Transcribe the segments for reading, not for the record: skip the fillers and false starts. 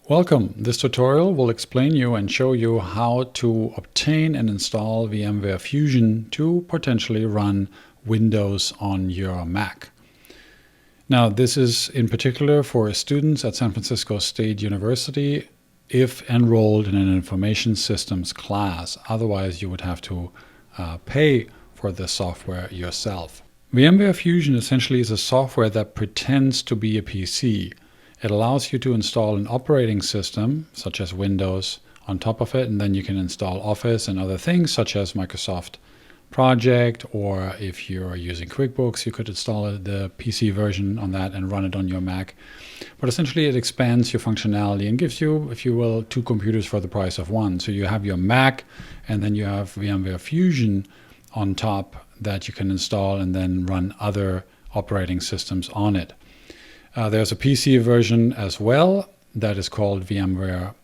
Welcome. This tutorial will explain you and show you how to obtain and install VMware Fusion to potentially run Windows on your Mac. Now, this is in particular for students at San Francisco State University if enrolled in an information systems class. Otherwise, you would have to pay for the software yourself. VMware Fusion essentially is a software that pretends to be a PC. It allows you to install an operating system, such as Windows, on top of it, and then you can install Office and other things, such as Microsoft Project, or if you're using QuickBooks, you could install the PC version on that and run it on your Mac. But essentially, it expands your functionality and gives you, if you will, two computers for the price of one. So you have your Mac, and then you have VMware Fusion on top that you can install and then run other operating systems on it. There's a PC version as well that is called VMware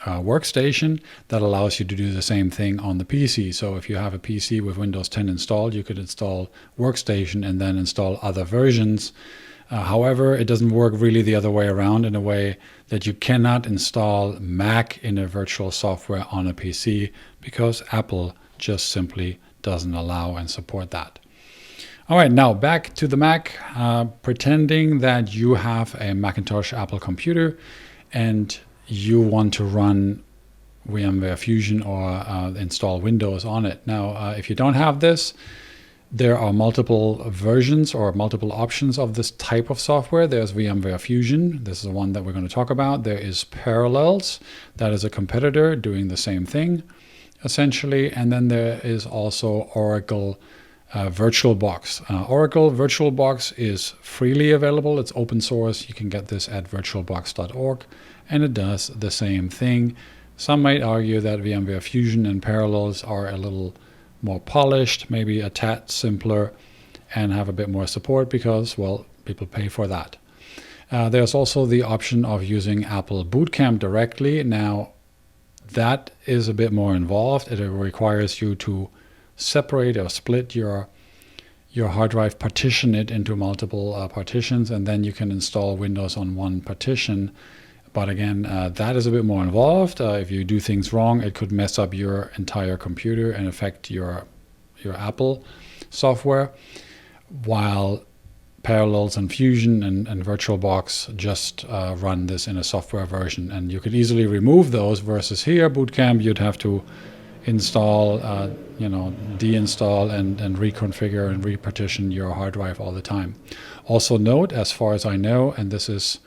Workstation that allows you to do the same thing on the PC. So if you have a PC with Windows 10 installed, you could install Workstation and then install other versions. However, it doesn't work really the other way around, in a way that you cannot install Mac in a virtual software on a PC because Apple just simply doesn't allow and support that. All right, now back to the Mac, pretending that you have a Macintosh Apple computer and you want to run VMware Fusion or install Windows on it. Now, if you don't have this, there are multiple versions or multiple options of this type of software. There's VMware Fusion. This is the one that we're going to talk about. There is Parallels. That is a competitor doing the same thing, essentially. And then there is also Oracle VirtualBox. Oracle VirtualBox is freely available. It's open source. You can get this at virtualbox.org, and it does the same thing. Some might argue that VMware Fusion and Parallels are a little more polished, maybe a tad simpler, and have a bit more support because, well, people pay for that. There's also the option of using Apple Boot Camp directly. Now, that is a bit more involved. It requires you to separate or split your hard drive, partition it into multiple partitions, and then you can install Windows on one partition. But again, that is a bit more involved. If you do things wrong, it could mess up your entire computer and affect your Apple software, while Parallels and Fusion and VirtualBox just run this in a software version. And you could easily remove those, versus here, Boot Camp, you'd have to install, deinstall and reconfigure and repartition your hard drive all the time. Also note, as far as I know, and this is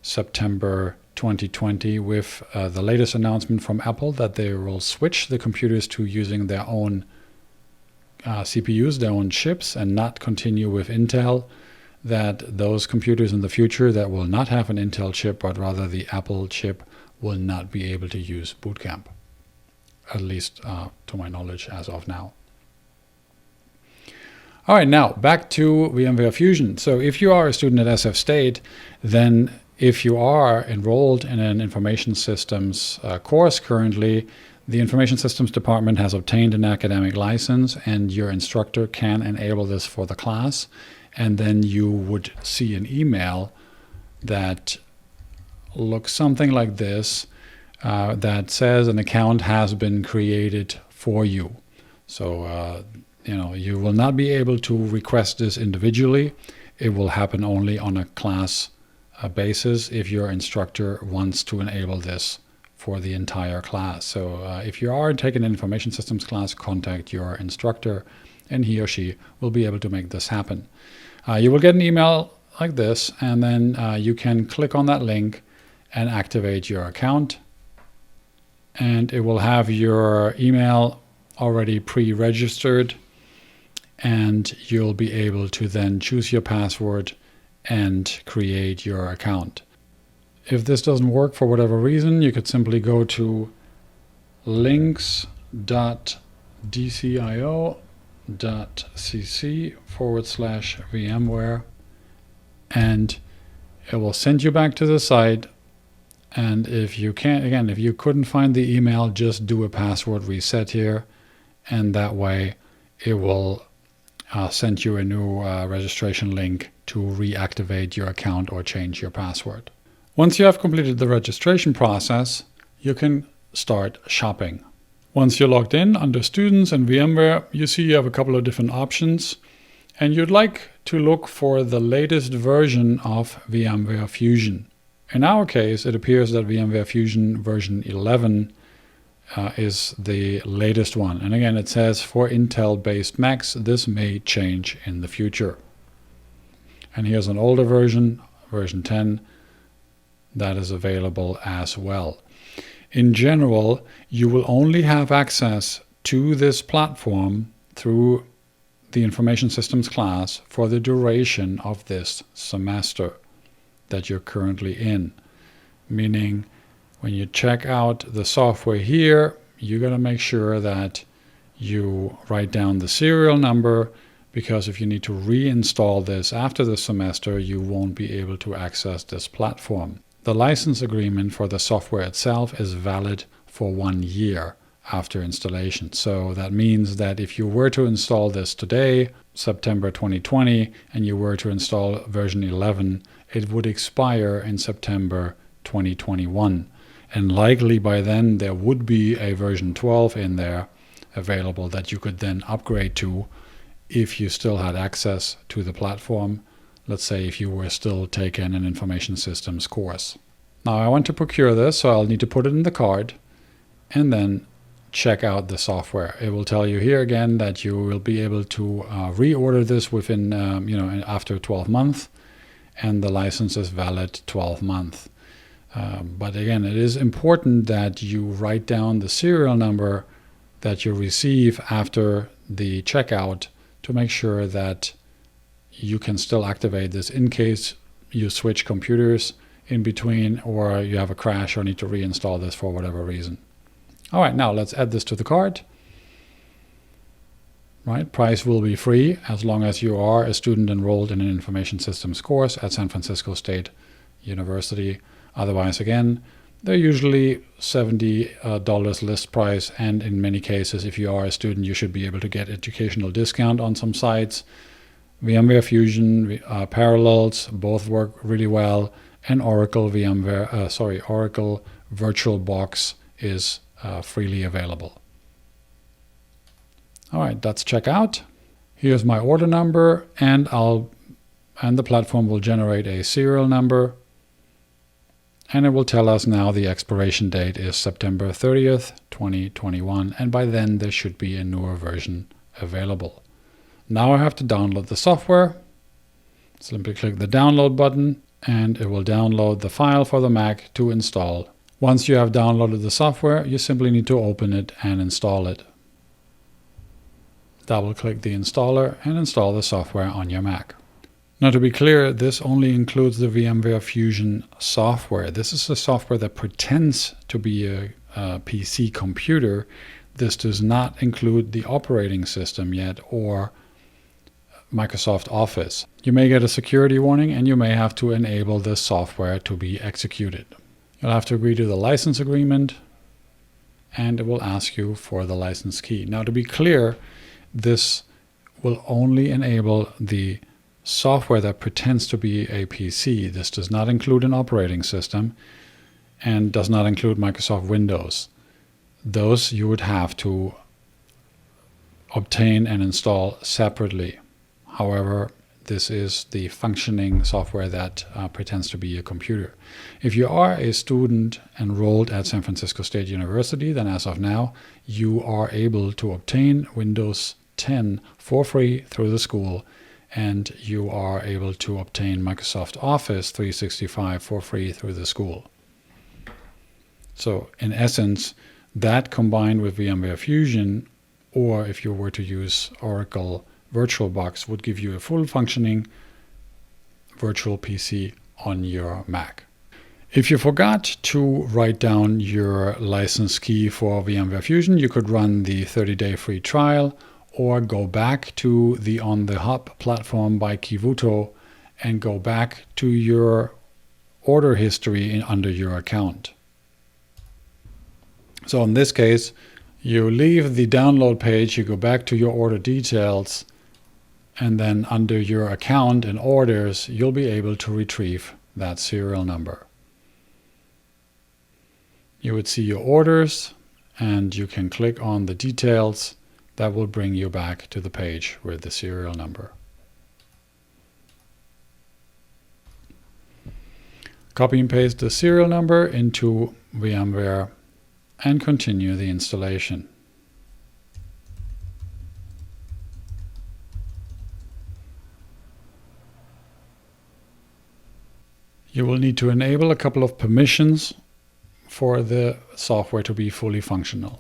September 2020, with the latest announcement from Apple that they will switch the computers to using their own CPUs, their own chips, and not continue with Intel, that those computers in the future that will not have an Intel chip, but rather the Apple chip, will not be able to use Boot Camp. At least to my knowledge as of now. All right, now back to VMware Fusion. So if you are a student at SF State, then if you are enrolled in an information systems course currently, the information systems department has obtained an academic license, and your instructor can enable this for the class. And then you would see an email that looks something like this. That says an account has been created for you. So, you will not be able to request this individually. It will happen only on a class basis if your instructor wants to enable this for the entire class. So if you are taking an information systems class, contact your instructor, and he or she will be able to make this happen. You will get an email like this, and then you can click on that link and activate your account. And it will have your email already pre-registered, and you'll be able to then choose your password and create your account. If this doesn't work for whatever reason, you could simply go to links.dcio.cc/VMware, and it will send you back to the site. And if you couldn't find the email, just do a password reset here, and that way it will send you a new registration link to reactivate your account or change your password. Once you have completed the registration process, you can start shopping. Once you're logged in under Students and VMware, you see you have a couple of different options, and you'd like to look for the latest version of VMware Fusion. In our case, it appears that VMware Fusion version 11 is the latest one. And again, it says for Intel-based Macs, this may change in the future. And here's an older version, version 10, that is available as well. In general, you will only have access to this platform through the Information Systems class for the duration of this semester that you're currently in. Meaning, when you check out the software here, you got to make sure that you write down the serial number, because if you need to reinstall this after the semester, you won't be able to access this platform. The license agreement for the software itself is valid for 1 year after installation. So that means that if you were to install this today, September 2020, and you were to install version 11, it would expire in September 2021. And likely by then there would be a version 12 in there available that you could then upgrade to if you still had access to the platform. Let's say if you were still taking an information systems course. Now I want to procure this, so I'll need to put it in the cart and then check out the software. It will tell you here again that you will be able to reorder this within, after 12 months, and the license is valid 12 months. But again, it is important that you write down the serial number that you receive after the checkout to make sure that you can still activate this in case you switch computers in between, or you have a crash or need to reinstall this for whatever reason. All right, now let's add this to the cart. Right, price will be free as long as you are a student enrolled in an information systems course at San Francisco State University. Otherwise, again, they're usually $70 list price, and in many cases, if you are a student, you should be able to get educational discount on some sites. VMware Fusion, Parallels, both work really well, and Oracle Oracle VirtualBox is freely available. All right, let's check out. Here's my order number, and the platform will generate a serial number, and it will tell us now the expiration date is September 30th, 2021, and by then there should be a newer version available. Now I have to download the software. Simply click the download button, and it will download the file for the Mac to install. Once you have downloaded the software, you simply need to open it and install it. Double-click the installer and install the software on your Mac. Now, to be clear, this only includes the VMware Fusion software. This is the software that pretends to be a PC computer. This does not include the operating system yet or Microsoft Office. You may get a security warning, and you may have to enable this software to be executed. You'll have to agree to the license agreement, and it will ask you for the license key. Now, to be clear, this will only enable the software that pretends to be a PC. This does not include an operating system and does not include Microsoft Windows. Those you would have to obtain and install separately. However, this is the functioning software that pretends to be a computer. If you are a student enrolled at San Francisco State University, then as of now, you are able to obtain Windows 10 for free through the school, and you are able to obtain Microsoft Office 365 for free through the school. So in essence, that combined with VMware Fusion, or if you were to use Oracle VirtualBox, would give you a full functioning virtual PC on your Mac. If you forgot to write down your license key for VMware Fusion, you could run the 30-day free trial or go back to the On the Hub platform by Kivuto and go back to your order history under your account. So in this case, you leave the download page, you go back to your order details, and then under your account and orders, you'll be able to retrieve that serial number. You would see your orders, and you can click on the details. That will bring you back to the page with the serial number. Copy and paste the serial number into VMware and continue the installation. You will need to enable a couple of permissions for the software to be fully functional.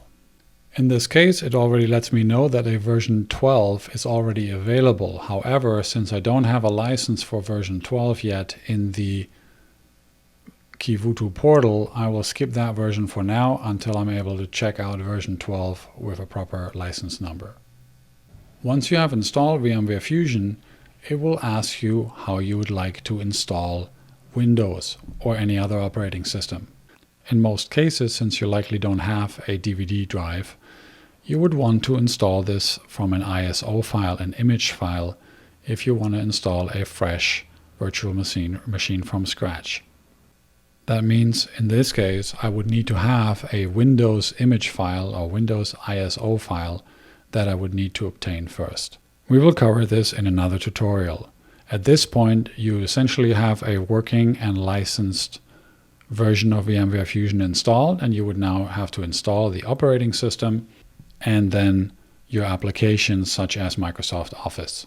In this case, it already lets me know that a version 12 is already available. However, since I don't have a license for version 12 yet in the Kivutu portal, I will skip that version for now until I'm able to check out version 12 with a proper license number. Once you have installed VMware Fusion, it will ask you how you would like to install Windows or any other operating system. In most cases, since you likely don't have a DVD drive, you would want to install this from an ISO file, an image file, if you want to install a fresh virtual machine from scratch. That means in this case, I would need to have a Windows image file or Windows ISO file that I would need to obtain first. We will cover this in another tutorial. At this point, you essentially have a working and licensed version of VMware Fusion installed, and you would now have to install the operating system and then your applications such as Microsoft Office.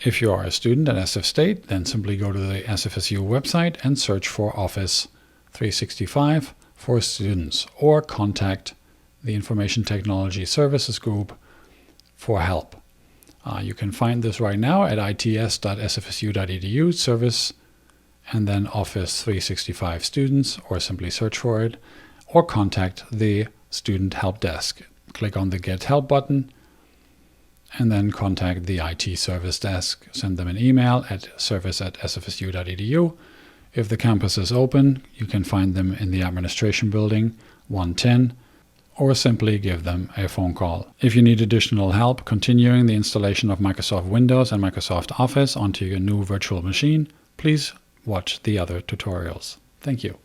If you are a student at SF State, then simply go to the SFSU website and search for Office 365 for students, or contact the Information Technology Services Group for help. You can find this right now at its.sfsu.edu service and then Office 365 students, or simply search for it, or contact the student help desk. Click on the Get Help button and then contact the IT service desk. Send them an email at service@sfsu.edu. If the campus is open, you can find them in the administration building 110, or simply give them a phone call. If you need additional help continuing the installation of Microsoft Windows and Microsoft Office onto your new virtual machine, please watch the other tutorials. Thank you.